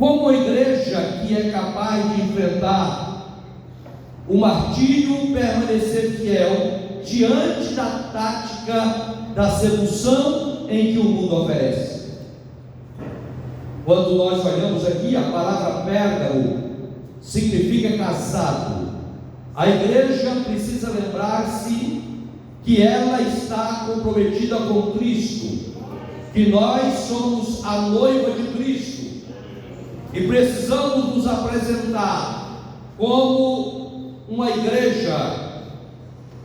Como a igreja que é capaz de enfrentar o martírio, permanecer fiel diante da tática da sedução em que o mundo oferece. Quando nós olhamos aqui, a palavra Pérgamo significa casado. A igreja precisa lembrar-se que ela está comprometida com Cristo, que nós somos a noiva de Cristo, e precisamos nos apresentar como uma igreja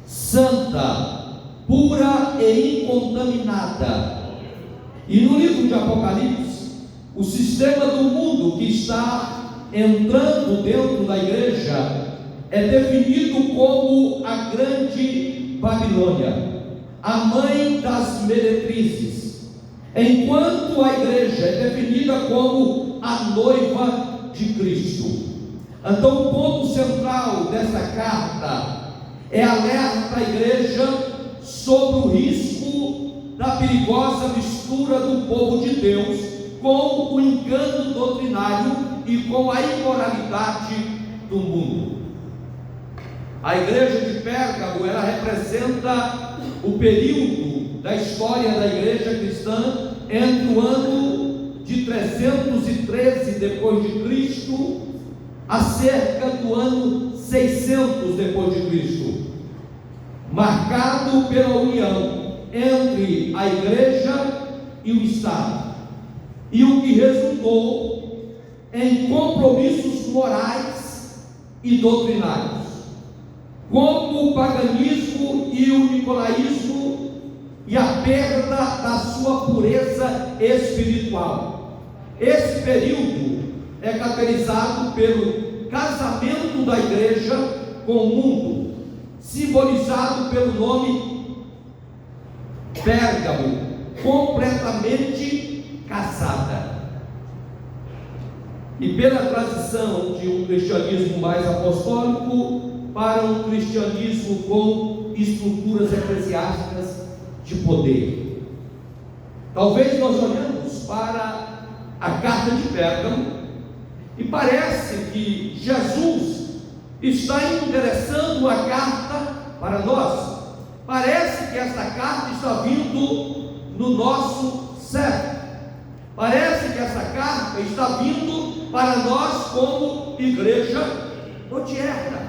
santa, pura e incontaminada. E no livro de Apocalipse, o sistema do mundo que está entrando dentro da igreja é definido como a grande Babilônia, a mãe das meretrizes, enquanto a igreja é definida como a noiva de Cristo. Então o ponto central dessa carta é alerta à igreja sobre o risco da perigosa mistura do povo de Deus com o engano doutrinário e com a imoralidade do mundo. A igreja de Pérgamo, ela representa o período da história da igreja cristã entre o ano de 313 depois de Cristo a cerca do ano 600 depois de Cristo, marcado pela união entre a igreja e o Estado, e o que resultou em compromissos morais e doutrinários, como o paganismo e o nicolaísmo, e a perda da sua pureza espiritual. Esse período é caracterizado pelo casamento da igreja com o mundo, simbolizado pelo nome Pérgamo, completamente casada. E pela transição de um cristianismo mais apostólico para um cristianismo com estruturas eclesiásticas de poder. Talvez nós olhamos para a carta de Pérgamo e parece que Jesus está endereçando a carta para nós. Parece que esta carta está vindo no nosso século. Parece que essa carta está vindo para nós como igreja odierna.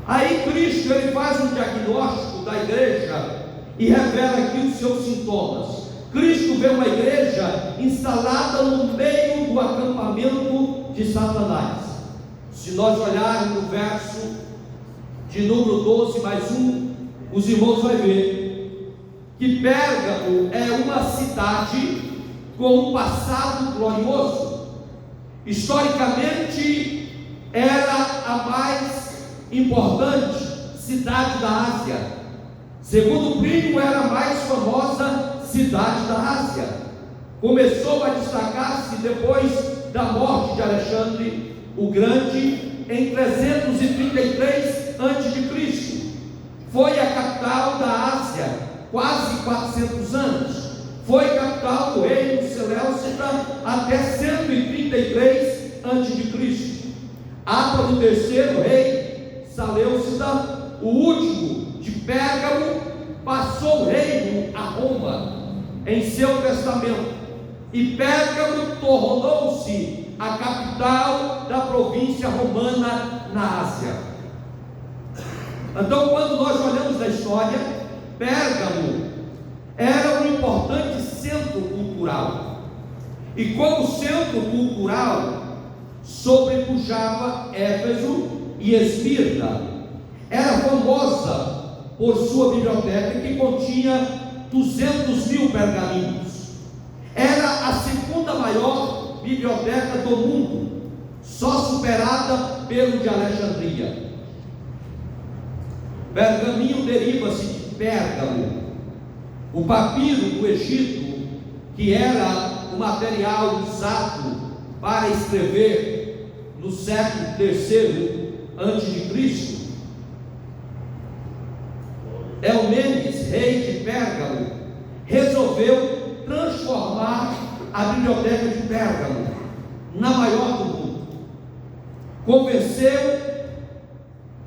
Aí Cristo ele faz um diagnóstico da igreja e revela aqui os seus sintomas. Cristo vê uma igreja instalada no meio do acampamento de Satanás. Se nós olharmos no verso de número 12 mais 1, os irmãos vão ver que Pérgamo é uma cidade com um passado glorioso. Historicamente era a mais importante cidade da Ásia. Segundo Plínio, era a mais famosa cidade da Ásia. Começou a destacar-se depois da morte de Alexandre o Grande em 333 a.C. Foi a capital da Ásia quase 400 anos. Foi capital do reino Seleucida até 133 a.C. Átalo III, rei Seleucida, o último de Pérgamo, passou o reino a Roma em seu testamento, e Pérgamo tornou-se a capital da província romana na Ásia. Então, quando nós olhamos a história, Pérgamo era um importante centro cultural, e como centro cultural sobrepujava Éfeso e Esmirna. Era famosa por sua biblioteca, que continha 200.000 pergaminhos. Era a segunda maior biblioteca do mundo, só superada pelo de Alexandria. Pergaminho deriva-se de Pérgamo, o papiro do Egito, que era o material usado para escrever no século III a.C. Eumenes, rei de Pérgamo, resolveu transformar a biblioteca de Pérgamo, na maior do mundo. Convenceu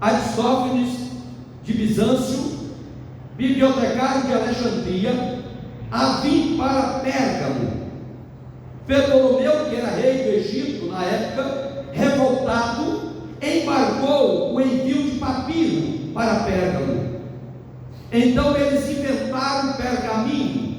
Aristófanes de Bizâncio, bibliotecário de Alexandria, a vir para Pérgamo. Ptolomeu, que era rei do Egito na época, revoltado, embargou o envio de papiro para Pérgamo. Então eles inventaram o pergaminho,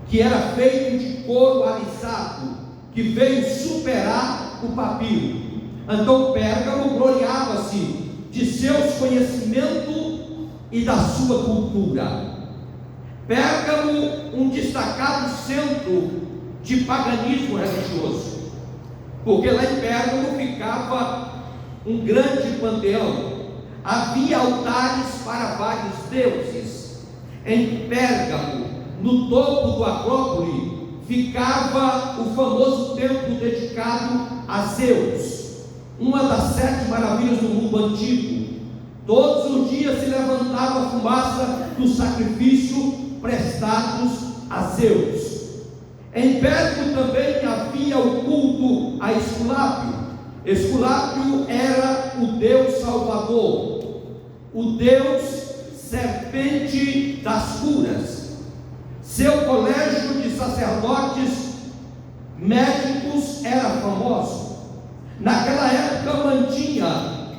que era feito de couro alisado, que veio superar o papiro. Então Pérgamo gloriava-se de seus conhecimentos e da sua cultura. Pérgamo, um destacado centro de paganismo religioso, porque lá em Pérgamo ficava um grande panteão, havia altares para vários deuses. Em Pérgamo, no topo do Acrópole, ficava o famoso templo dedicado a Zeus, uma das 7 maravilhas do mundo antigo. Todos os dias se levantava a fumaça do sacrifício prestados a Zeus. Em Pérgamo também havia o culto a Esculápio. Esculápio era o Deus Salvador, o Deus serpente das curas. Seu colégio de sacerdotes médicos era famoso. Naquela época mantinha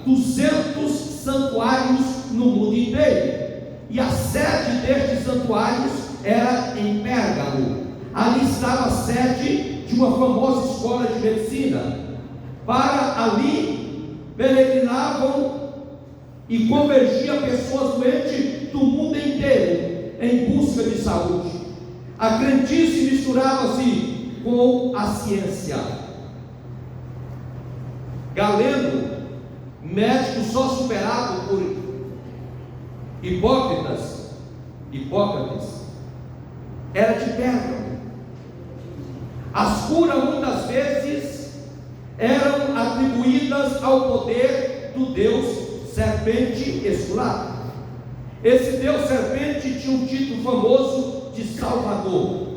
200 santuários no mundo inteiro, e a sede destes santuários era em Pérgamo. Ali estava a sede de uma famosa escola de medicina. Para ali peregrinavam e convergiam pessoas doentes do mundo inteiro em busca de saúde. A crendice misturava-se com a ciência. Galeno, médico só superado por Hipócrates, era de Pérgamo. As curas muitas vezes eram atribuídas ao poder do Deus serpente Esculápio. Esse Deus serpente tinha um título famoso de Salvador.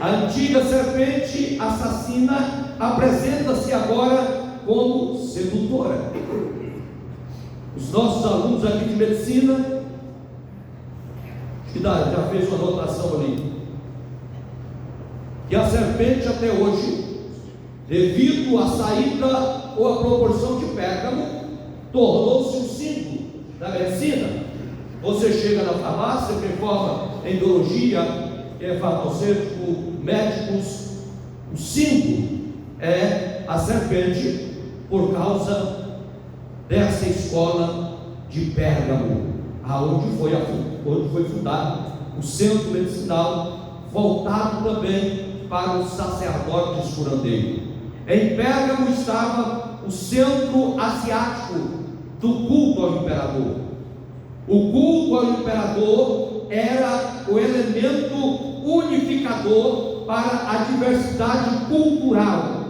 A antiga serpente assassina apresenta-se agora como sedutora. Os nossos alunos aqui de medicina, que já fez uma anotação ali, que a serpente até hoje, devido à saída ou à proporção de Pérgamo, tornou-se um símbolo da medicina. Você chega na farmácia, quem forma em biologia, é farmacêutico, médicos, o símbolo é a serpente, por causa dessa escola de Pérgamo, onde foi fundado o centro medicinal, voltado também para os sacerdotes curandeiros. Em Pérgamo estava o centro asiático do culto ao imperador. O culto ao imperador era o elemento unificador para a diversidade cultural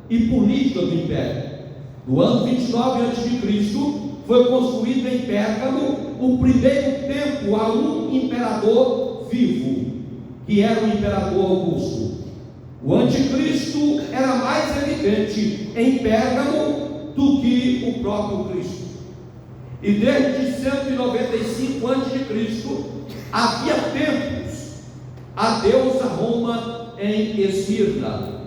e política do império. No ano 29 a.C., foi construído em Pérgamo o primeiro templo a um imperador vivo, que era o imperador Augusto. O anticristo era mais evidente em Pérgamo do que o próprio Cristo. E desde 195 a.C. havia templos a deusa Roma em Esmirna.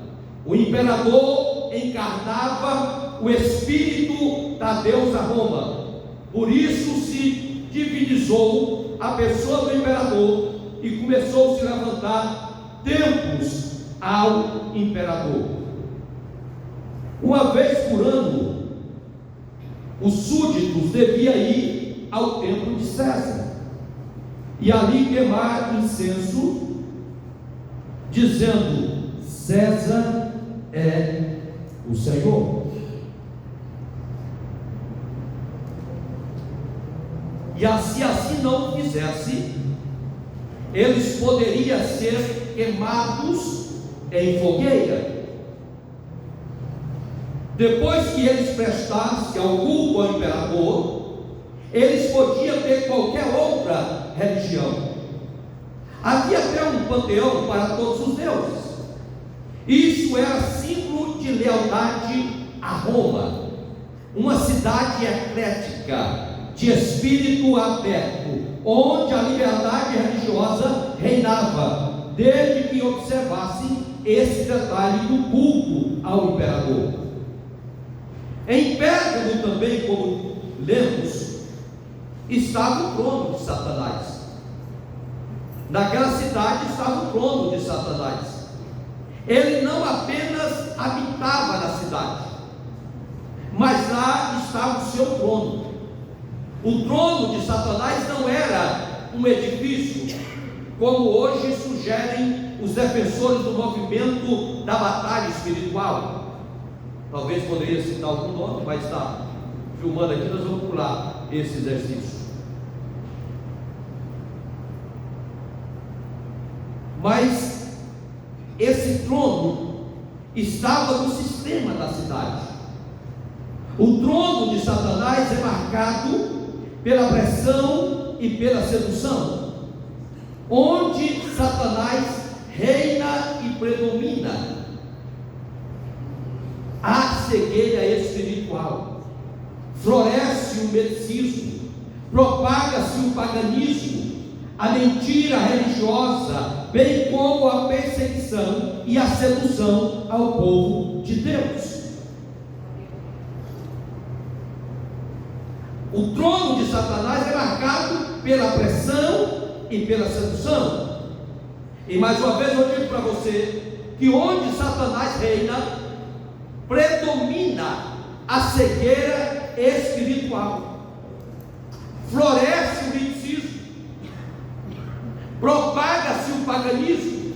O imperador encarnava o espírito da deusa Roma. Por isso se divinizou a pessoa do imperador e começou a se levantar templos ao imperador. Uma vez por ano, os súditos deviam ir ao templo de César e ali queimar incenso, dizendo: César é o Senhor. E se assim não fizesse, eles poderiam ser queimados em fogueira. Depois que eles prestassem ao culto ao imperador, eles podiam ter qualquer outra religião. Havia até um panteão para todos os deuses. Isso era símbolo de lealdade a Roma, uma cidade eclética, de espírito aberto, onde a liberdade religiosa reinava, desde que observassem esse detalhe do culto ao imperador. Em Pérgamo também, como lemos, estava o trono de Satanás. Naquela cidade estava o trono de Satanás. Ele não apenas habitava na cidade, mas lá estava o seu trono. O trono de Satanás não era um edifício, como hoje sugerem os defensores do movimento da batalha espiritual. Talvez poderia citar algum nome, mas está filmando aqui, nós vamos pular esse exercício. Mas esse trono estava no sistema da cidade. O trono de Satanás é marcado pela pressão e pela sedução, onde Satanás reina e predomina. Há cegueira espiritual, floresce o misticismo, propaga-se o paganismo, a mentira religiosa, bem como a perseguição e a sedução ao povo de Deus. O trono de Satanás é marcado pela pressão e pela sedução. E mais uma vez eu digo para você que onde Satanás reina, predomina a cegueira espiritual, floresce o misticismo, propaga-se o paganismo.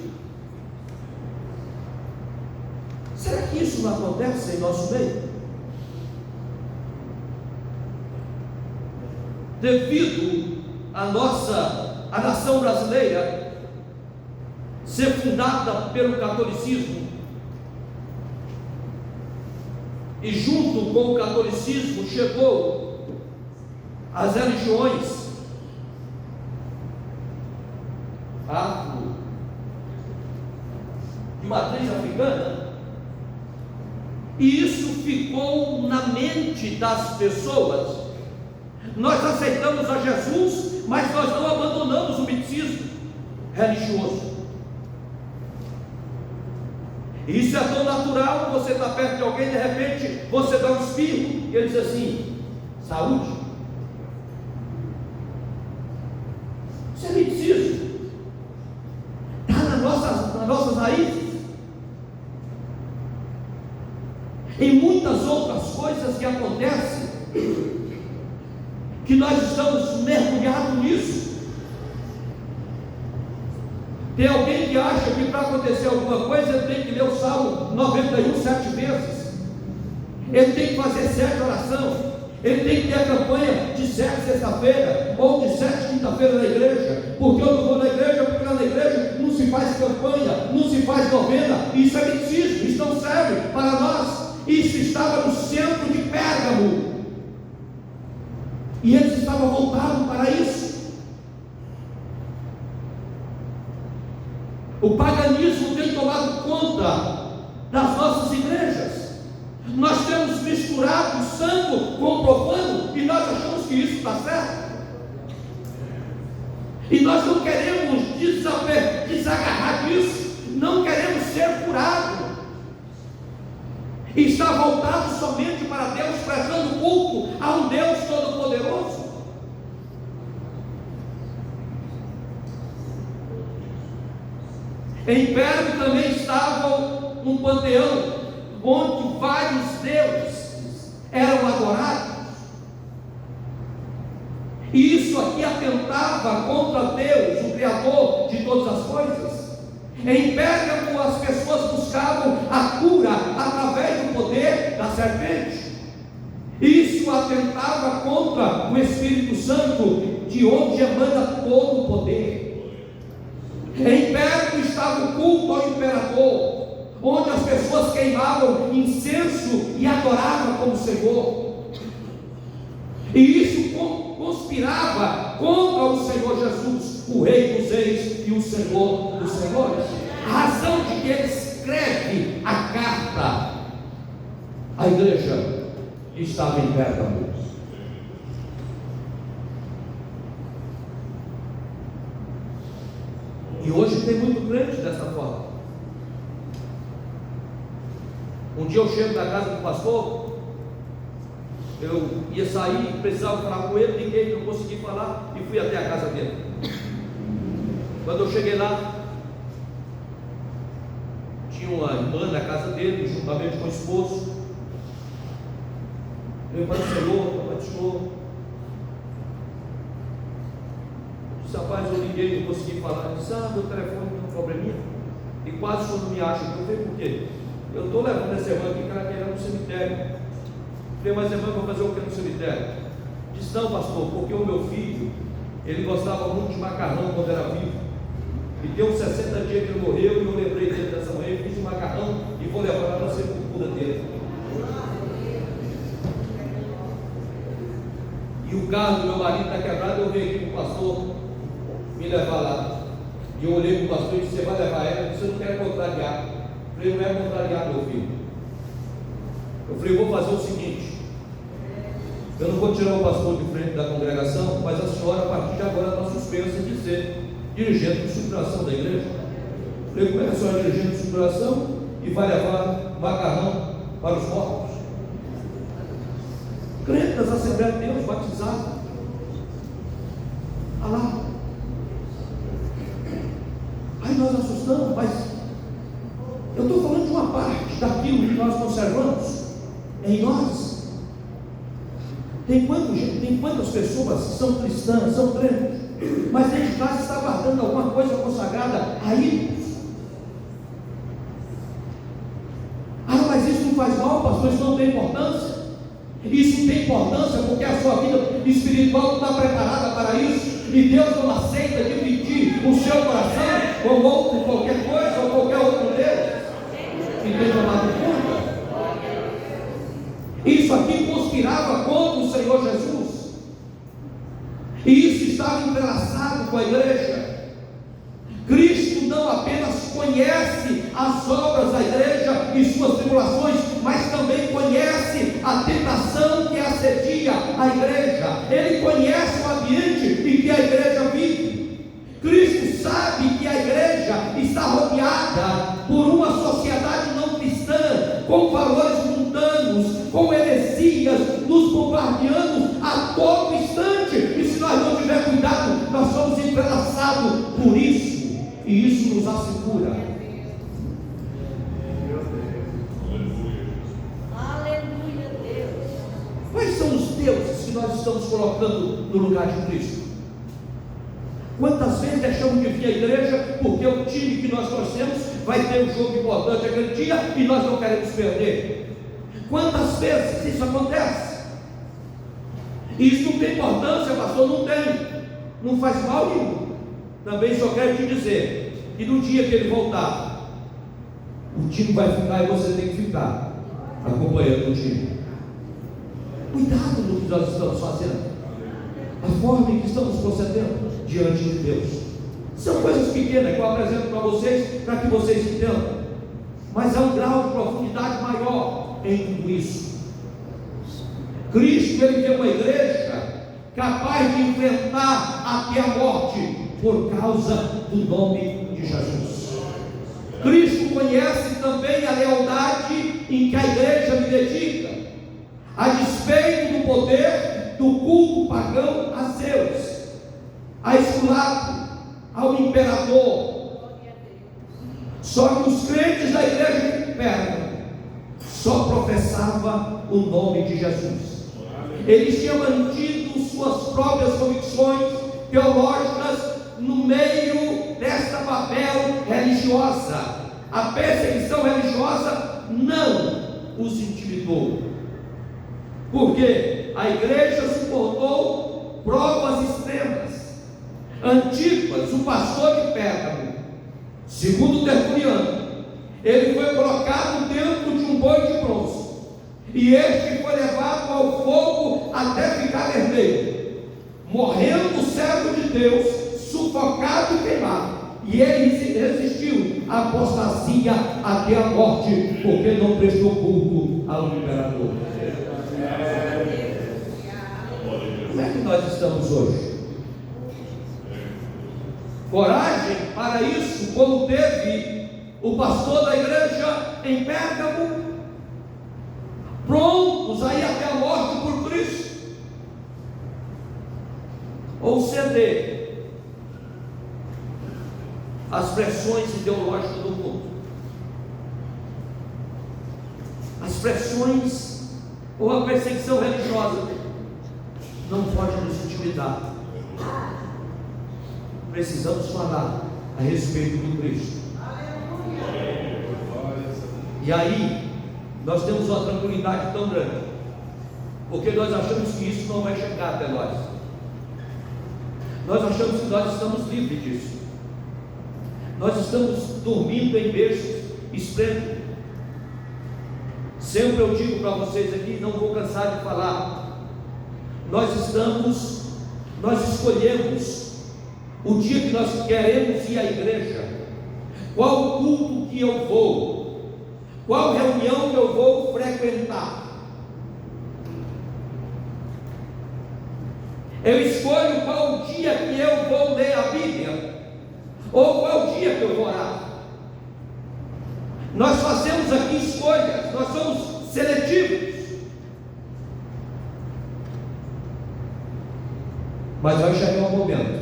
Será que isso não acontece em nosso meio? Devido a nação brasileira ser fundada pelo catolicismo, e junto com o catolicismo chegou as religiões afro de matriz africana, e isso ficou na mente das pessoas. Nós aceitamos a Jesus, mas nós não abandonamos o misticismo religioso. Isso é tão natural. Você está perto de alguém, de repente você dá um espirro e ele diz assim: saúde. Isso é misticismo, está nas nossas raízes. E muitas outras coisas que acontecem, que nós estamos mergulhados nisso. Tem alguém que acha que para acontecer alguma coisa ele tem que ler o Salmo 91 7 vezes, ele tem que fazer 7 orações, ele tem que ter a campanha de 7 sexta-feira ou de 7 quinta-feira na igreja. Porque eu não vou na igreja? Porque lá na igreja não se faz campanha, não se faz novena. Isso é misticismo, isso não serve para nós. Isso estava no centro de Pérgamo, e eles estavam voltados para isso. O paganismo tem tomado conta das nossas igrejas. Nós temos misturado o santo com o profano, e nós achamos que isso está certo. E nós não queremos desagarrar disso, não queremos ser curados. E está voltado somente para Deus, prestando culto a um Deus todo-poderoso. Em Pérgamo também estava um panteão, onde vários deuses eram adorados. E isso aqui atentava contra Deus, o Criador de todas as coisas. Em Pérgamo as pessoas buscavam a cura através do poder da serpente. Isso atentava contra o Espírito Santo, de onde emana todo o poder. Em Pérgamo estava o culto ao imperador, onde as pessoas queimavam incenso e adoravam como Senhor. E isso conspirava contra o Senhor Jesus, o Rei dos Reis e o Senhor dos Senhores. A razão de que ele escreve igreja estava em Pérgamo. E hoje tem muito crente dessa forma. Um dia eu chego na casa do pastor, eu ia sair, precisava falar com ele, liguei, não consegui falar e fui até a casa dele. Quando eu cheguei lá, tinha uma irmã na casa dele, juntamente com o esposo. Eu falei, Senhor, disse, rapaz, eu liguei, não consegui falar. Ele disse, meu telefone tem um probleminha e quase o senhor não me acha. Eu falei, por quê? Eu estou levando essa irmã aqui, cara, querendo no cemitério. Eu falei, mas irmã, vou fazer o que no cemitério? Disse, não, pastor, porque o meu filho, ele gostava muito de macarrão quando era vivo. E deu uns 60 dias que ele morreu, e eu lembrei dele dessa manhã, fiz um macarrão e vou levar lá na sepultura dele. E o carro do meu marido está quebrado, eu venho aqui com o pastor me levar lá. E eu olhei para o pastor e disse, você vai levar ela? Ele disse, eu não quero contrariar. Eu falei, não é contrariar, meu filho. Eu falei, vou fazer o seguinte, eu não vou tirar o pastor de frente da congregação, mas a senhora, a partir de agora, está suspensa de ser dirigente de superação da igreja. Eu falei, como é que a senhora é dirigente de superação e vai levar macarrão para os mortos? Crente das Assembleias de Deus, batizado. Olha lá. Aí nós assustamos, mas eu estou falando de uma parte daquilo que nós conservamos em nós. Tem quantas pessoas são cristãs, são crentes, mas dentro de casa está guardando alguma coisa consagrada a ídolos. Mas isso não faz mal, pastor, isso não tem importância. Isso tem importância porque a sua vida espiritual não está preparada para isso, e Deus não aceita dividir o seu coração com outro, qualquer coisa, ou qualquer outro Deus que tem tomado conta. Isso aqui conspirava contra o Senhor Jesus, e isso estava entrelaçado com a igreja. Cristo não apenas conhece as obras da igreja e suas tribulações, mas também conhece a tentação que assedia a igreja. Ele conhece o ambiente em que a igreja vive. Cristo sabe que a igreja está rodeada por uma sociedade não cristã, com valores mundanos, com heresias, nos bombardeando a todo instante, e se nós não tivermos cuidado, nós somos entrelaçados por isso. E isso nos assegura. Aleluia, Deus. Quais são os deuses que nós estamos colocando no lugar de Cristo? Quantas vezes deixamos de vir à igreja porque o time que nós torcemos vai ter um jogo importante aquele dia e nós não queremos perder? Quantas vezes isso acontece? Isso não tem importância, pastor? Não tem. Não faz mal nenhum. Também só quero te dizer que no dia que ele voltar, o time vai ficar e você tem que ficar acompanhando o time. Cuidado no que nós estamos fazendo, a forma em que estamos procedendo diante de Deus. São coisas pequenas que eu apresento para vocês, para que vocês entendam, mas há um grau de profundidade maior em tudo isso. Cristo, ele tem uma igreja capaz de enfrentar até a morte por causa do nome de Jesus. Cristo conhece também a lealdade em que a igreja me dedica, a despeito do poder do culto pagão a Zeus, a Esculapo, ao imperador. Só que os crentes da igreja de Pérgamo só professavam o nome de Jesus. Eles tinham mantido suas próprias convicções teológicas no meio desta Babel religiosa. A perseguição religiosa não os intimidou, porque a igreja suportou provas extremas. Antipas, o pastor de Pérgamo, segundo Tertuliano, ele foi colocado dentro de um boi de bronze, e este foi levado ao fogo até ficar vermelho, morrendo o servo de Deus, sufocado e queimado. E ele resistiu a apostasia até a morte, porque não prestou culto ao imperador. Como é que nós estamos hoje? Coragem para isso, como teve o pastor da igreja em Pérgamo, prontos a ir até a morte por Cristo, ou ceder às pressões ideológicas do mundo, as pressões ou a perseguição religiosa não pode nos intimidar. Precisamos falar a respeito do Cristo. E aí nós temos uma tranquilidade tão grande, porque nós achamos que isso não vai chegar até nós. Nós achamos que nós estamos livres disso. Nós estamos dormindo em berços esplêndidos. Sempre eu digo para vocês aqui, não vou cansar de falar, nós escolhemos o dia que nós queremos ir à igreja, qual culto que eu vou, qual reunião que eu vou frequentar. Eu escolho qual dia que eu vou ler a Bíblia, ou qual dia que eu vou orar. Nós fazemos aqui escolhas, nós somos seletivos. Mas vai chegar um momento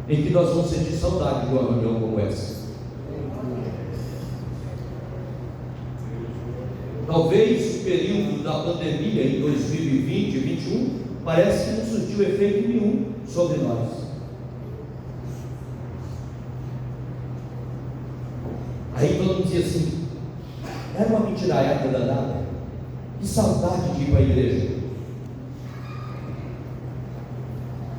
em que nós vamos sentir saudade de uma reunião como essa. Talvez o período da pandemia em 2020 e 2021 parece que não surtiu efeito nenhum sobre nós. Aí todo mundo dizia assim: era uma mentiraiada danada, que saudade de ir para a igreja.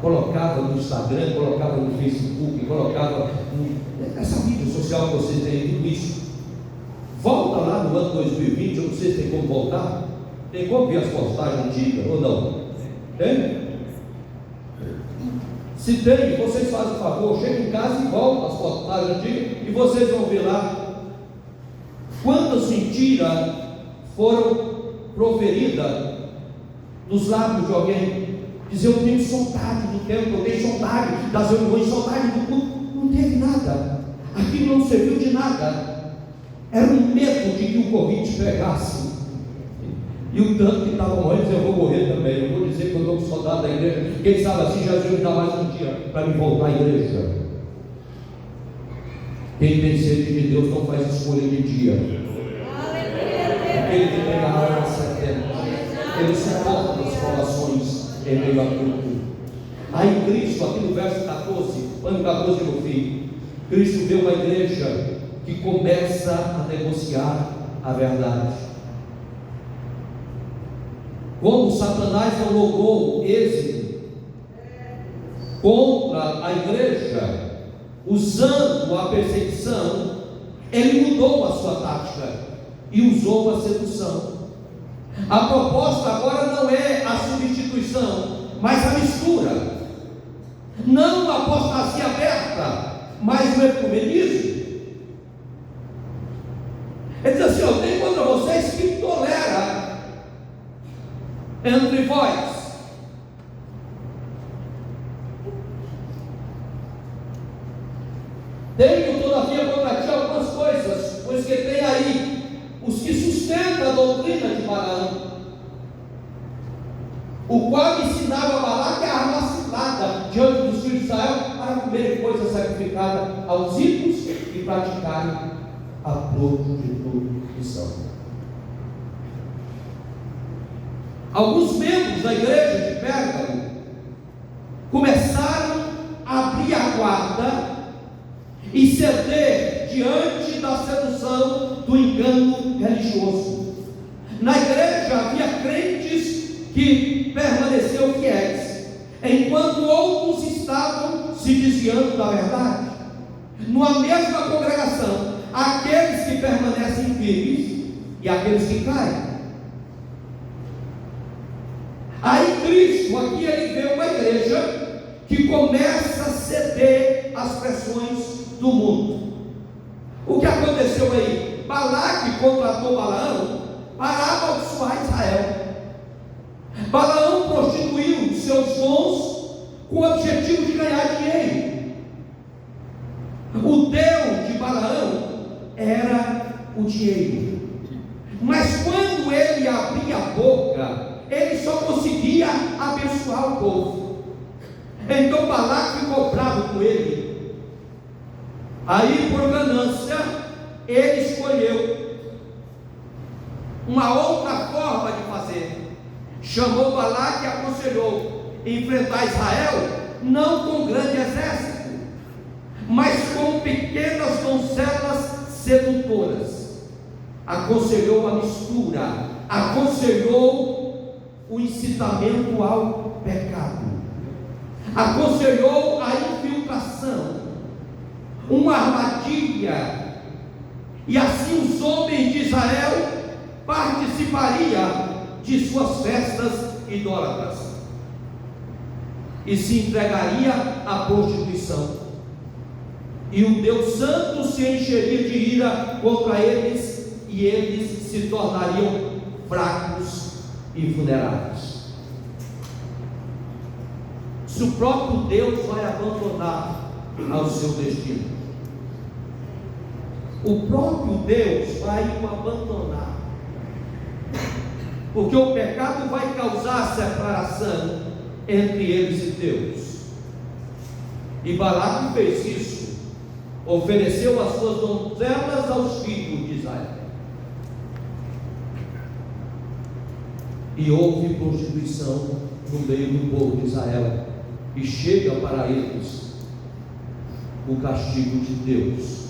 Colocava no Instagram, colocava no Facebook, colocava essa mídia social que vocês têm, tudo isso. Volta lá no ano 2020, eu não sei se tem como voltar. Tem como ver as postagens antigas ou não? Tem? Se tem, vocês fazem o favor, chega em casa e volta as postagens antigas, e vocês vão ver lá quantas mentiras foram proferidas nos lábios de alguém. Dizer: eu tenho saudade do tempo, eu tenho saudade das reuniões, saudade do culto. Não teve nada, aquilo não serviu de nada. Era um medo de que o Covid pegasse. E o tanto que estava morrendo, eu vou morrer também. Eu vou dizer que eu estou com saudade da igreja. Quem sabe assim Jesus me dá mais um dia para me voltar à igreja. Quem tem sede de Deus não faz escolha de dia, porque ele tem a alma eterna. Ele suporta as provações em meio a tudo. Aí Cristo, aqui no verso 14, põe o 14 no fim. Cristo vê uma igreja que começa a negociar a verdade. Como Satanás não logrou êxito contra a igreja, usando a perseguição, ele mudou a sua tática e usou a sedução. A proposta agora não é a substituição, mas a mistura. Não a apostasia aberta, mas o ecumenismo. Ele diz assim: eu tenho contra vocês que tolera entre vós. Tenho todavia contra ti algumas coisas, pois que tem aí os que sustentam a doutrina de Balaão, o qual ensinava a Balaque a arma cilada diante dos filhos de Israel para comerem coisa sacrificada aos ídolos e praticarem a prostituição. Alguns membros da igreja de Pérgamo começaram a abrir a guarda e ceder diante da sedução do engano religioso. Na igreja havia crentes que permaneceram fiéis, enquanto outros estavam se desviando da verdade. Numa mesma congregação, aqueles que permanecem firmes e aqueles que caem. Aí Cristo, aqui ele vê uma igreja que começa a ceder às pressões do mundo. O que aconteceu aí? Balaque contratou Balaão para amaldiçoar Israel. Balaão prostituiu seus dons com o objetivo de ganhar dinheiro. O Deus de Balaão era o dinheiro. Mas quando ele abria a boca, ele só conseguia abençoar o povo. Então Balaque ficou bravo com ele. Aí, por ganância, ele escolheu uma outra forma de fazer. Chamou Balaque e aconselhou enfrentar Israel não com grande exército, mas com pequenas donzelas sedutoras. Aconselhou a mistura, aconselhou o incitamento ao pecado, aconselhou a infiltração, uma armadilha, e assim os homens de Israel participariam de suas festas idólatras e se entregaria à prostituição, e o Deus Santo se encheria de ira contra eles, e eles se tornariam fracos e vulneráveis. Se o próprio Deus vai abandonar ao seu destino, o próprio Deus vai o abandonar, porque o pecado vai causar separação entre eles e Deus. E Balaque fez isso, ofereceu as suas donzelas aos filhos de Israel, e houve prostituição no meio do povo de Israel, e chega para eles o castigo de Deus.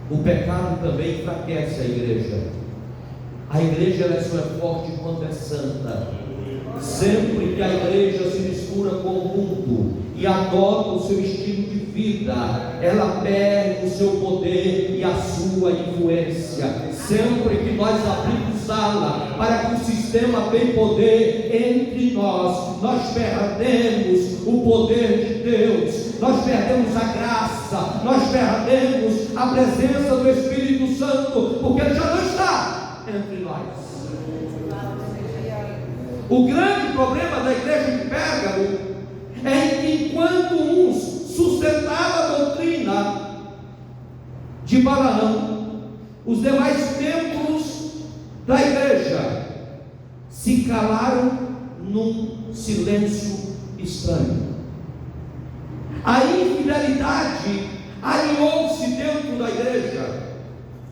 O pecado também enfraquece a igreja. A igreja ela só é forte quando é santa. Sempre que a igreja se mistura com o mundo e adota o seu estilo de vida, ela perde o seu poder e a sua influência. Sempre que nós abrimos ala para que o sistema tenha poder entre nós, nós perdemos o poder de Deus, nós perdemos a graça, nós perdemos a presença do Espírito Santo, porque ele já não está entre nós. O grande problema da igreja de Pérgamo é que enquanto uns sustentavam a doutrina de Balaão, os demais membros da igreja se calaram num silêncio estranho. A infidelidade alinhou-se dentro da igreja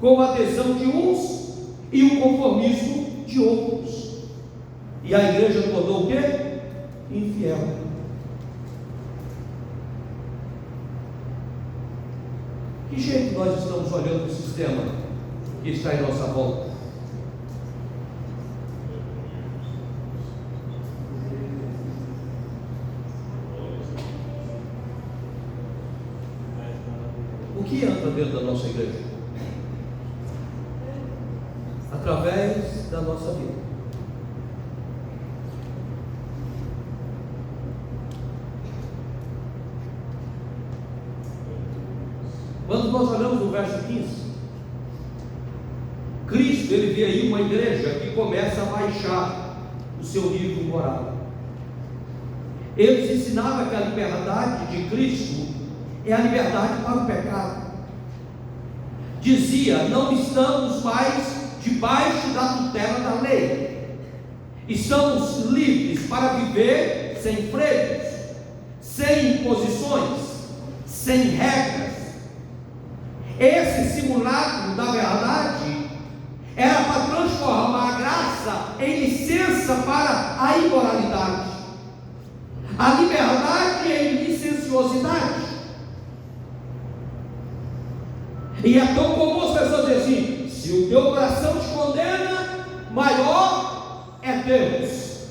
com a adesão de uns e o conformismo de outros. E a igreja tornou o quê? Infiel. Que jeito nós estamos olhando o sistema que está em nossa volta? O que entra dentro da nossa igreja? Através da nossa vida. Quando nós olhamos o verso 15, Cristo, ele vê aí uma igreja que começa a baixar o seu nível moral. Eles ensinavam que a liberdade de Cristo é a liberdade para o pecado. Dizia: não estamos mais debaixo da tutela da lei, estamos livres para viver sem freios, sem imposições, sem regras. Esse simulacro da verdade era para transformar a graça em licença para a imoralidade, a liberdade em licenciosidade. E é tão comum as pessoas dizerem assim: se o teu coração te condena, maior é Deus,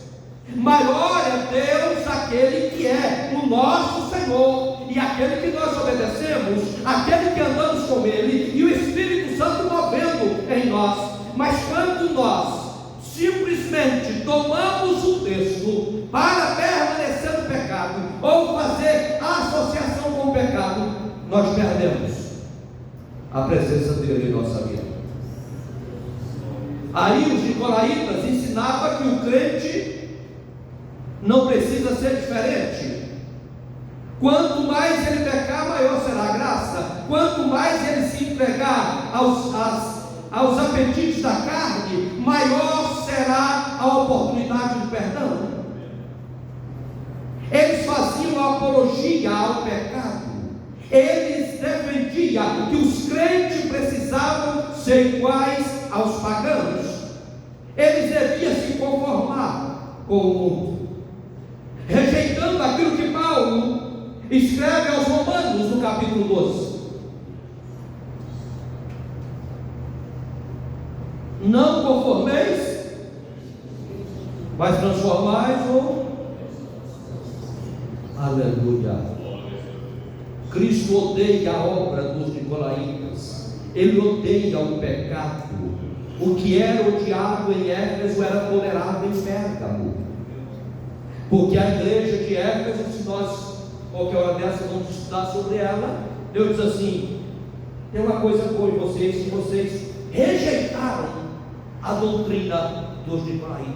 maior é Deus aquele que é o nosso Senhor, e aquele que nós obedecemos, aquele que andamos com Ele, e o Espírito Santo movendo em nós. Mas quando nós simplesmente tomamos o texto para permanecer no pecado, ou fazer associação com o pecado, nós perdemos a presença dele em nossa vida. Aí os nicolaítas ensinavam que o crente não precisa ser diferente. Quanto mais ele pecar, maior será a graça. Quanto mais ele se entregar aos apetites da carne, maior será a oportunidade do perdão. Eles faziam apologia ao pecado. Eles defendiam que os crentes precisavam ser iguais aos pagãos. Eles deviam se conformar com o mundo, rejeitando aquilo que Paulo escreve aos Romanos no capítulo 12. Não conformeis, mas transformais-vos. Aleluia. Cristo odeia a obra dos nicolaítas. Ele odeia o pecado. O que era odiado em Éfeso era tolerado em Pérgamo. Porque a igreja de Éfeso, se nós qualquer hora dessa vamos estudar sobre ela, Deus diz assim: tem uma coisa boa em vocês, que vocês rejeitaram a doutrina dos nicolaítas.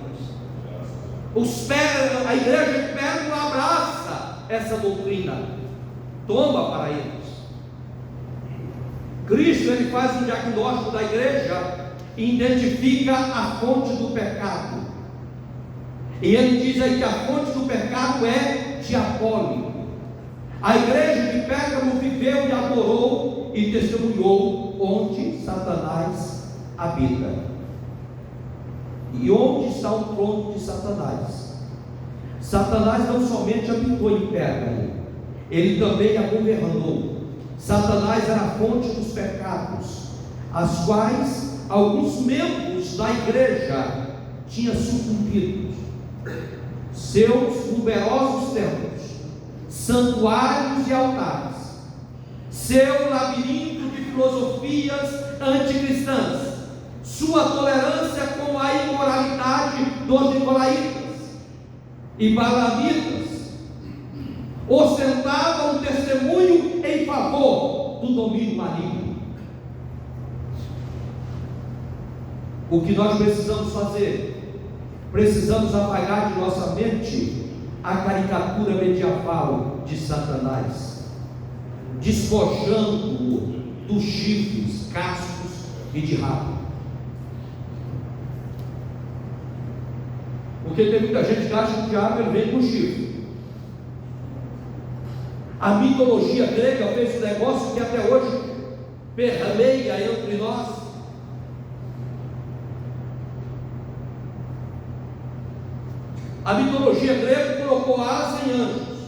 A igreja de Pérgamo abraça essa doutrina, toma para eles. Cristo, ele faz um diagnóstico da igreja e identifica a fonte do pecado. E ele diz aí que a fonte do pecado é diabólico. A igreja de Pérgamo viveu e adorou e testemunhou onde Satanás habita. E onde está o trono de Satanás? Satanás não somente habitou em Pérgamo, ele também a governou. Satanás era a fonte dos pecados, as quais alguns membros da igreja tinham sucumbido. Seus numerosos templos, santuários e altares, seu labirinto de filosofias anticristãs, sua tolerância com a imoralidade dos nicolaítas e balamitas, ostentava um testemunho em favor do domínio maligno. O que nós precisamos fazer? Precisamos apagar de nossa mente a caricatura medieval de Satanás, despojando-o dos chifres, cascos e de rabo. Porque tem muita gente que acha que o diabo ele vem com chifre. A mitologia grega fez um negócio que até hoje permeia entre nós. A mitologia grega colocou asa em anjos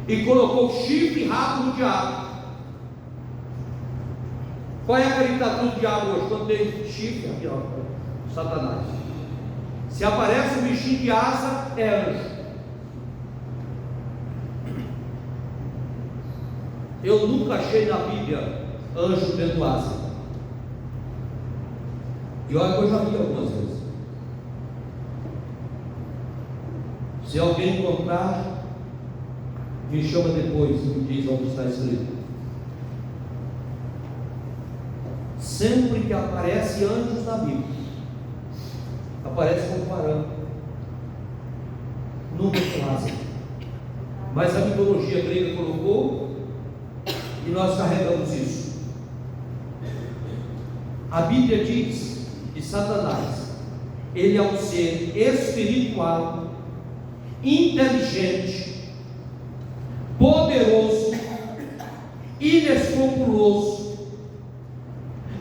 e colocou chifre e rabo no diabo. Qual é a caricatura do diabo hoje? Quando tem chifre, aqui ó, Satanás. Se aparece um bichinho de asa, é anjo. Eu nunca achei na Bíblia anjo tendo asa. E olha que eu já vi algumas vezes. Se alguém encontrar, me chama depois e me diz onde está escrito. Sempre que aparece anjos na Bíblia, aparece como varão, nunca com asa. Mas a mitologia grega colocou e nós carregamos isso. A Bíblia diz que Satanás, ele é um ser espiritual, inteligente, poderoso, inescrupuloso.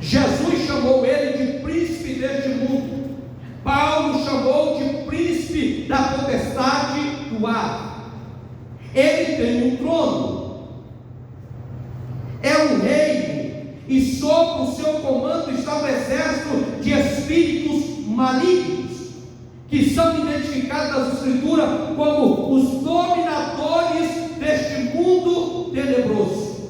Jesus chamou ele de príncipe deste mundo. Paulo chamou de príncipe da potestade do ar. Ele tem um trono, é um reino, e sob o seu comando está um exército de espíritos malignos, que são identificados nas Escrituras como os dominadores deste mundo tenebroso.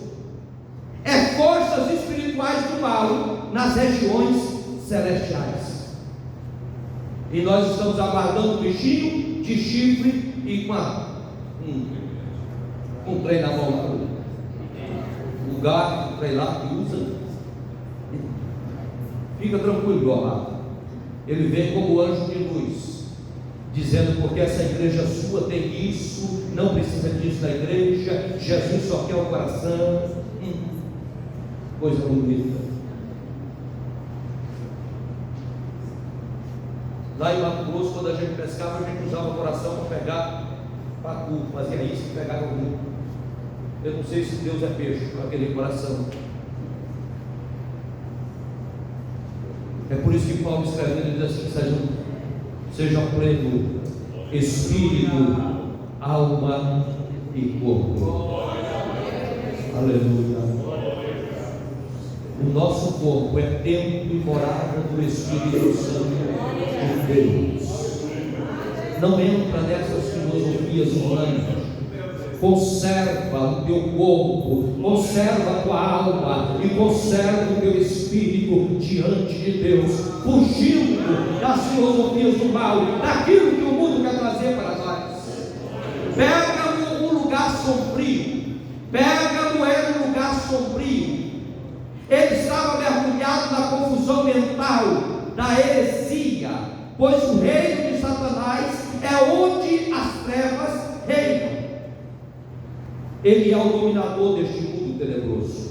É forças espirituais do mal nas regiões celestiais. E nós estamos aguardando o bichinho de chifre e com um trem na mão lá, o gato, o trem lá que usa. Fica tranquilo, meu amado. Ele vem como anjo de luz, dizendo: porque essa igreja sua tem isso, não precisa disso na igreja, Jesus só quer o coração. Coisa bonita. Lá em Mato Grosso, quando a gente pescava, a gente usava o coração para pegar pacu, fazia isso e pegava muito. Eu não sei se Deus é peixe com aquele coração. É por isso que Paulo escrevendo, ele diz assim: sejam pleno espírito, alma e corpo. Aleluia. O nosso corpo é templo e morada do Espírito Santo de Deus. Não entra nessas filosofias humanas. Conserva o teu corpo, conserva a tua alma e conserva o teu espírito diante de Deus, fugindo das filosofias do mal, daquilo que o mundo quer trazer para nós. Pega-me um lugar sombrio, pega-me um lugar sombrio. Ele estava mergulhado na confusão mental da heresia, pois o reino de Satanás é onde as trevas reinam. Ele é o dominador deste mundo tenebroso.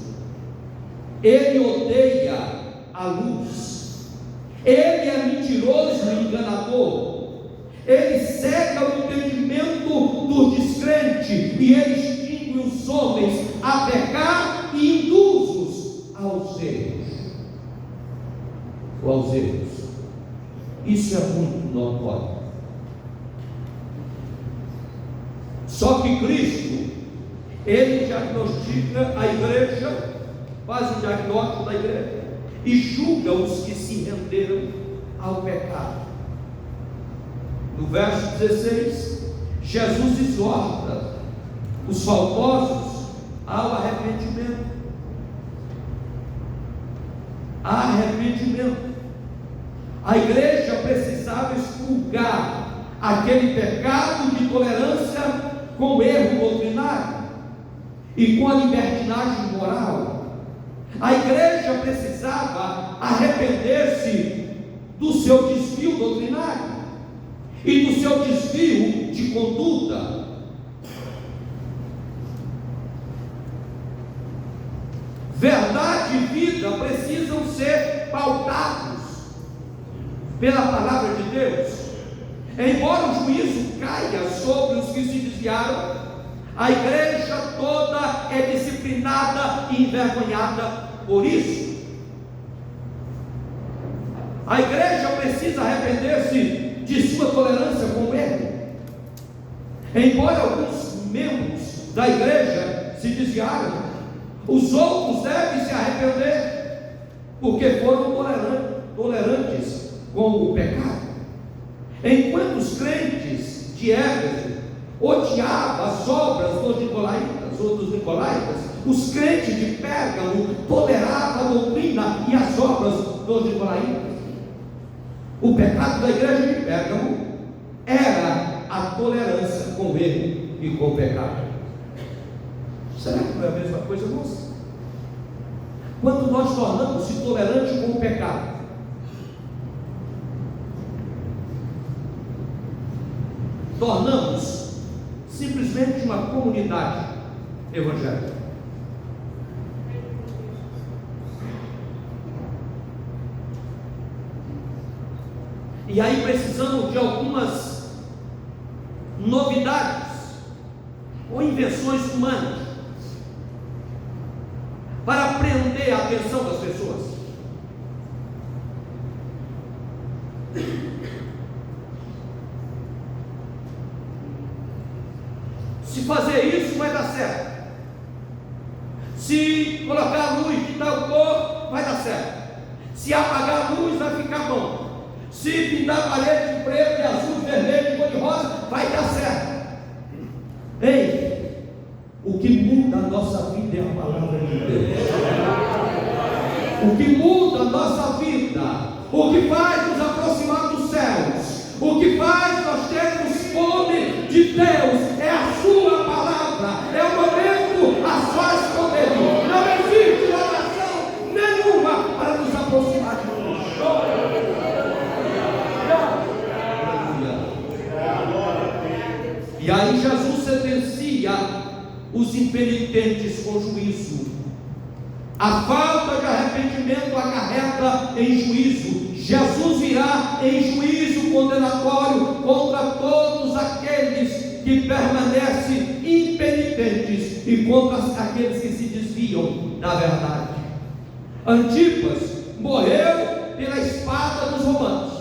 Ele odeia a luz. Ele é mentiroso e enganador. Ele cega o entendimento do descrente e ele extingue os homens a pecar e induz-os aos erros. Isso é muito notório. Só que Cristo, ele diagnostica a igreja, faz o diagnóstico da igreja e julga os que se renderam ao pecado. No verso 16, Jesus exorta os faltosos ao arrependimento. A igreja precisava expurgar aquele pecado de tolerância com o erro doutrinário e com a libertinagem moral. A igreja precisava arrepender-se do seu desvio doutrinário e do seu desvio de conduta. Verdade e vida precisam ser pautados pela palavra de Deus. Embora o juízo caia sobre os que se desviaram, a igreja toda é disciplinada e envergonhada por isso. A igreja precisa arrepender-se de sua tolerância com o erro. Embora alguns membros da igreja se desviaram, os outros devem se arrepender, porque foram tolerantes com o pecado. Enquanto os crentes de Éfeso odiavam as obras dos nicolaítas, os crentes de Pérgamo toleravam a doutrina e as obras dos nicolaítas. O pecado da igreja de Pérgamo era a tolerância com o erro e com o pecado. Será que não é a mesma coisa, moça? Quando nós tornamos-se tolerantes com o pecado, tornamos simplesmente uma comunidade evangélica. E aí precisamos de algumas novidades ou invenções humanas para prender a atenção das pessoas. Se fazer isso vai dar certo. Se colocar a luz de tal cor, vai dar certo. Se apagar a luz, vai ficar bom. Se pintar a parede de preto, de azul, de vermelho, de cor de rosa, vai dar certo. Ei, o que muda a nossa vida é a palavra de Deus. O que muda a nossa vida, o que faz nos aproximar dos céus, o que faz nós termos fome de Deus, é a sua palavra, é o os impenitentes com juízo. A falta de arrependimento acarreta em juízo. Jesus virá em juízo condenatório contra todos aqueles que permanecem impenitentes e contra aqueles que se desviam da verdade. Antipas morreu pela espada dos romanos,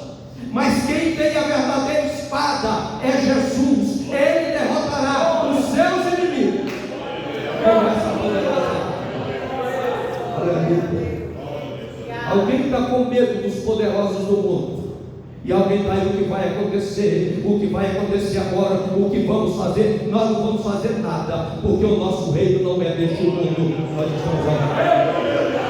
mas quem tem a verdadeira espada é Jesus. Ele derrotará os seus inimigos com essa poderosa. Alguém está com medo dos poderosos do mundo, e alguém está aí: o que vai acontecer, o que vai acontecer agora, o que vamos fazer? Nós não vamos fazer nada, porque o nosso reino não é deste mundo. Nós estamos aqui.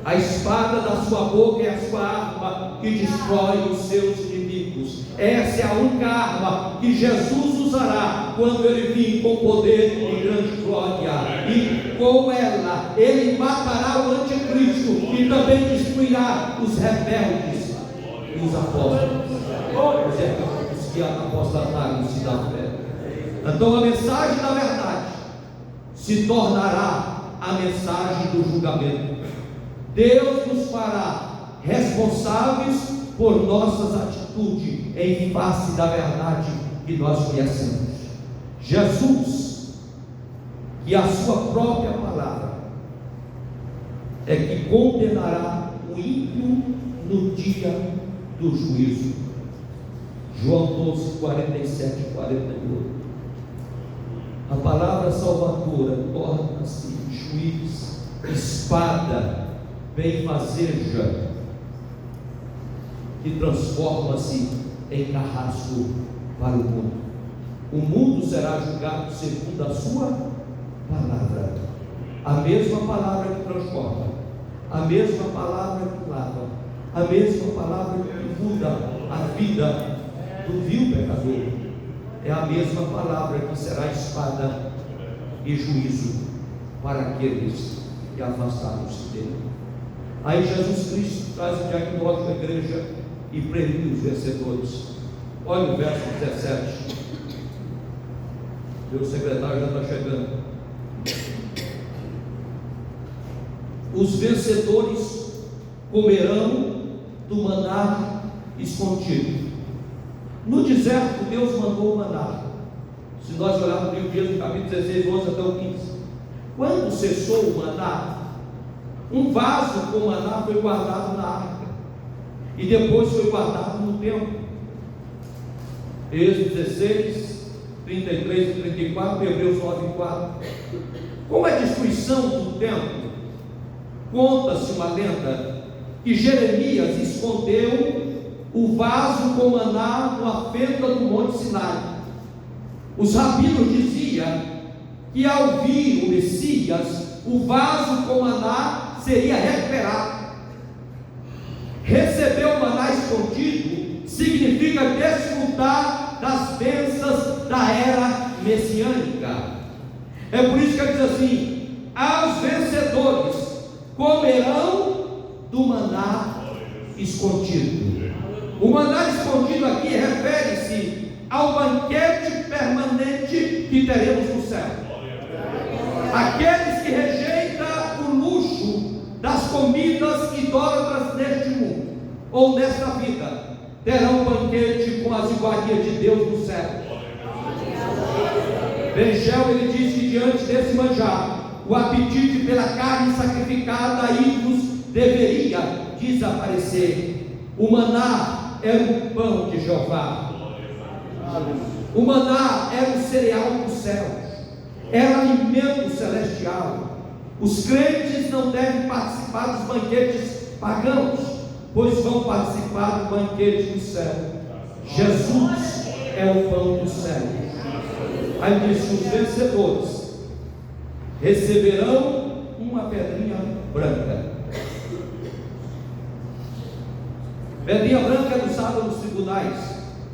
A espada da sua boca é a sua arma que destrói os seus inimigos. Essa é a única arma que Jesus usará quando ele vir com poder e grande glória. E com ela ele matará o anticristo e também destruirá os rebeldes e os apóstolos. Os que apostataram-se da fé. Então a mensagem da verdade se tornará a mensagem do julgamento. Deus nos fará responsáveis por nossas atitudes em face da verdade que nós conhecemos. Jesus, e a sua própria palavra, é que condenará o ímpio no dia do juízo. João 12, 47 e 48. A palavra salvadora torna-se juiz, espada benfazeja, que transforma-se em carrasco para o mundo. O mundo será julgado segundo a sua palavra. A mesma palavra que transforma, a mesma palavra que lava, a mesma palavra que muda a vida do vil pecador, é a mesma palavra que será espada e juízo para aqueles que afastaram-se dele. Aí Jesus Cristo traz o diagnóstico à igreja e premia os vencedores. Olha o verso 17. Meu secretário já está chegando. Os vencedores comerão do maná escondido. No deserto Deus mandou o maná. Se nós olharmos no livro de Êxodo, capítulo 16, 11 até o 15. Quando cessou o maná, um vaso com maná foi guardado na arca, e depois foi guardado no templo. Êxodo 16, 33 e 34, Hebreus 9, 4. Com a destruição do templo, conta-se uma lenda que Jeremias escondeu o vaso com maná numa fenda do Monte Sinai. Os rabinos diziam que ao vir o Messias, o vaso com maná seria recuperado. Receber o maná escondido significa desfrutar das bênçãos da era messiânica. É por isso que ele diz assim: aos vencedores comerão do maná escondido. O maná escondido aqui refere-se ao banquete permanente que teremos no céu. Aqueles que rejeitam o luxo das comidas idólatras neste mundo ou nesta vida terão um banquete com as iguarias de Deus no céu. Bengel, ele diz que diante desse manjar, o apetite pela carne sacrificada a ídolos deveria desaparecer. O maná era o pão de Jeová. O maná era o cereal dos céus, era alimento celestial. Os crentes não devem participar dos banquetes pagãos, pois vão participar do banquete do céu. Jesus é o pão do céu. Aí diz que os vencedores receberão uma pedrinha branca. Pedrinha branca é usada nos tribunais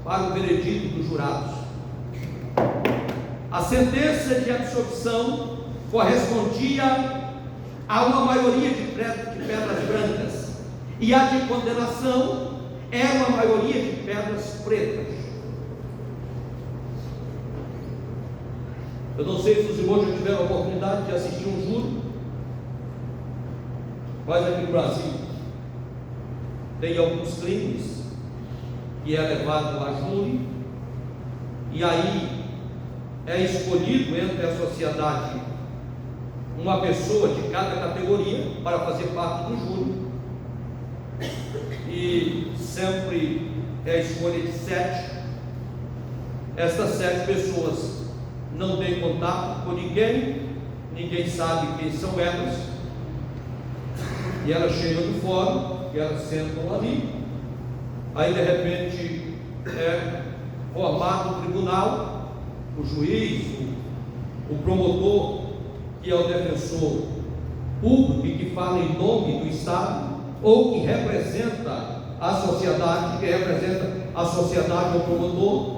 para o veredito dos jurados. A sentença de absolvição correspondia a uma maioria de pedras brancas, e a de condenação era uma maioria de pedras pretas. Eu não sei se os irmãos já tiveram a oportunidade de assistir um júri, mas aqui no Brasil tem alguns crimes que é levado a júri, e aí é escolhido entre a sociedade uma pessoa de cada categoria para fazer parte do júri, e sempre é a escolha de 7. Estas 7 pessoas não têm contato com ninguém, ninguém sabe quem são elas, e elas chegam do fórum, e elas sentam ali, aí de repente é formado o tribunal, o juiz, o promotor, que é o defensor público e que fala em nome do Estado, ou que representa a sociedade, que representa a sociedade ou promotor.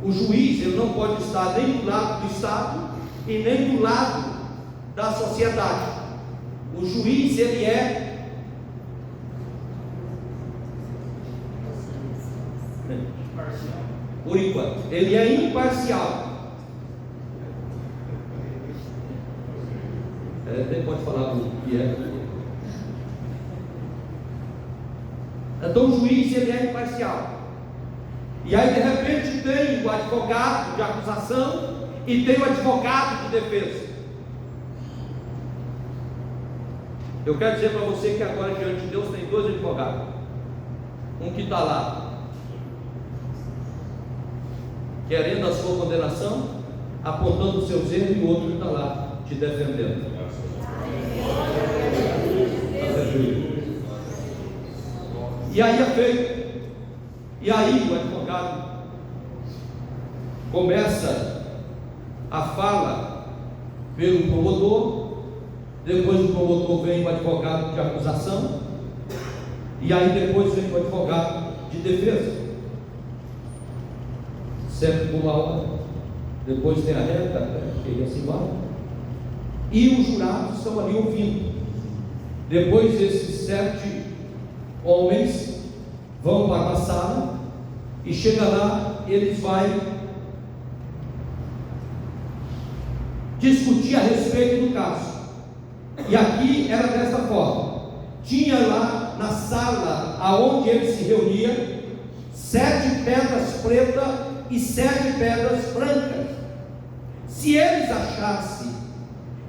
O juiz, ele não pode estar nem do lado do Estado e nem do lado da sociedade. O juiz, ele é por enquanto, ele é imparcial. Ele pode falar o que é. Então o juiz, ele é imparcial. E aí de repente tem o advogado de acusação e tem o advogado de defesa. Eu quero dizer para você que agora diante de Deus tem 2 advogados. Um que está lá querendo a sua condenação, apontando os seus erros, e o outro que está lá te defendendo. E aí é feito. E aí o advogado começa a fala pelo promotor, depois o promotor vem o advogado de acusação, e aí depois vem o advogado de defesa, sempre com uma ordem, depois tem a reta, e assim vai, e os jurados estão ali ouvindo. Depois esses 7 homens vão para a sala, e chega lá, eles vão discutir a respeito do caso. E aqui era desta forma: tinha lá na sala aonde eles se reuniam 7 pedras pretas e 7 pedras brancas. Se eles achassem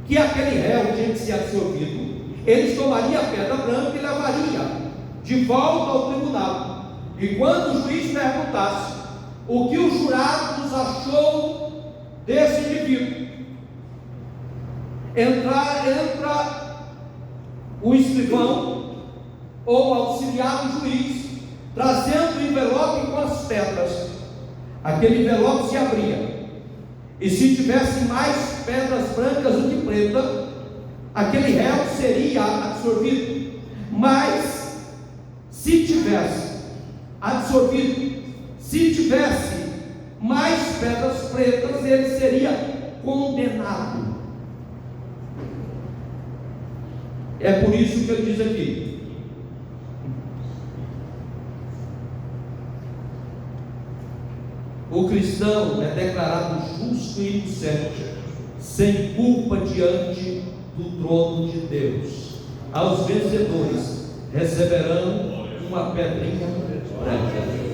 que aquele réu tinha que ser absolvido, eles tomariam a pedra branca e levariam de volta ao tribunal. E quando o juiz perguntasse o que os jurados achou desse indivíduo, entra o escrivão ou auxiliar do juiz, trazendo o envelope com as pedras. Aquele envelope se abria, e se tivesse mais pedras brancas do que pretas, aquele réu seria absorvido. Mas se tivesse absorvido, se tivesse mais pedras pretas, ele seria condenado. É por isso que ele diz aqui: o cristão é declarado justo e inocente, sem culpa diante do trono de Deus. Aos vencedores receberão uma pedrinha branca.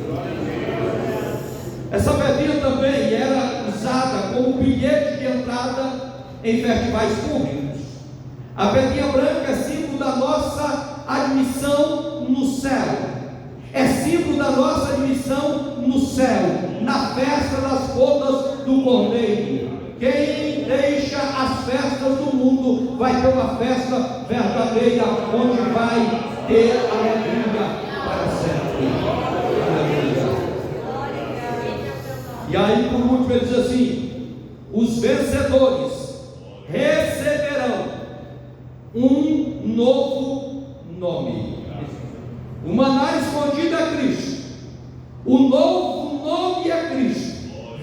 Essa pedrinha também era usada como bilhete de entrada em festivais públicos. A pedrinha branca é símbolo da nossa admissão no céu. É símbolo da nossa admissão no céu, na festa das bodas do Cordeiro. Quem deixa as festas do mundo vai ter uma festa verdadeira, onde vai ter alegria para sempre. Aleluia. E aí por último ele diz assim: os vencedores receberão um novo nome. O maná escondido é Cristo, o novo nome é Cristo.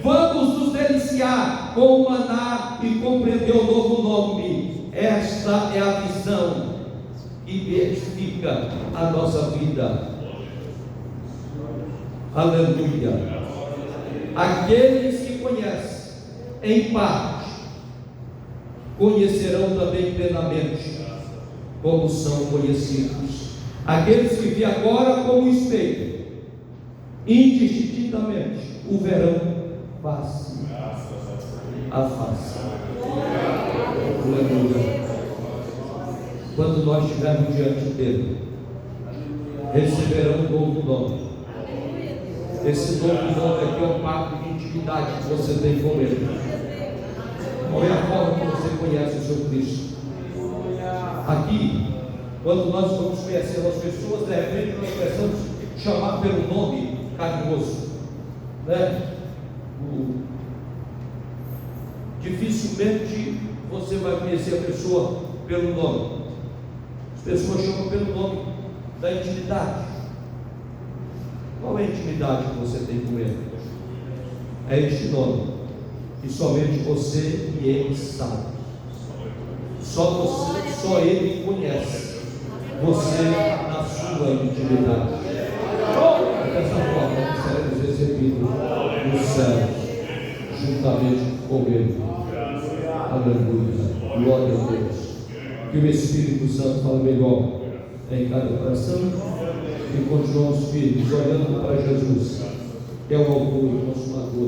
Vamos nos deliciar com o maná e compreender o novo nome. Esta é a visão que edifica a nossa vida. Aleluia. Aqueles que conhecem em parte conhecerão também plenamente, como são conhecidos. Aqueles que vi agora como espelho, indistintamente o verão face a face. Aleluia. Quando nós estivermos diante dele, receberão um novo nome. Esse novo nome aqui é um pacto de intimidade que você tem com ele. Qual é a forma que você conhece o seu Cristo? Aqui, quando nós vamos conhecer as pessoas, de repente nós começamos a chamar pelo nome carinhoso, né? Dificilmente você vai conhecer a pessoa pelo nome. As pessoas chamam pelo nome da intimidade. Qual é a intimidade que você tem com ele? É este nome que somente você e ele sabem. Só você, só ele conhece você na sua intimidade. Dessa forma seremos recebidos nos céus juntamente com ele. Aleluia. Glória a Deus. Que o Espírito Santo fale melhor em cada coração e continuamos firmes olhando para Jesus, que é o autor e consumador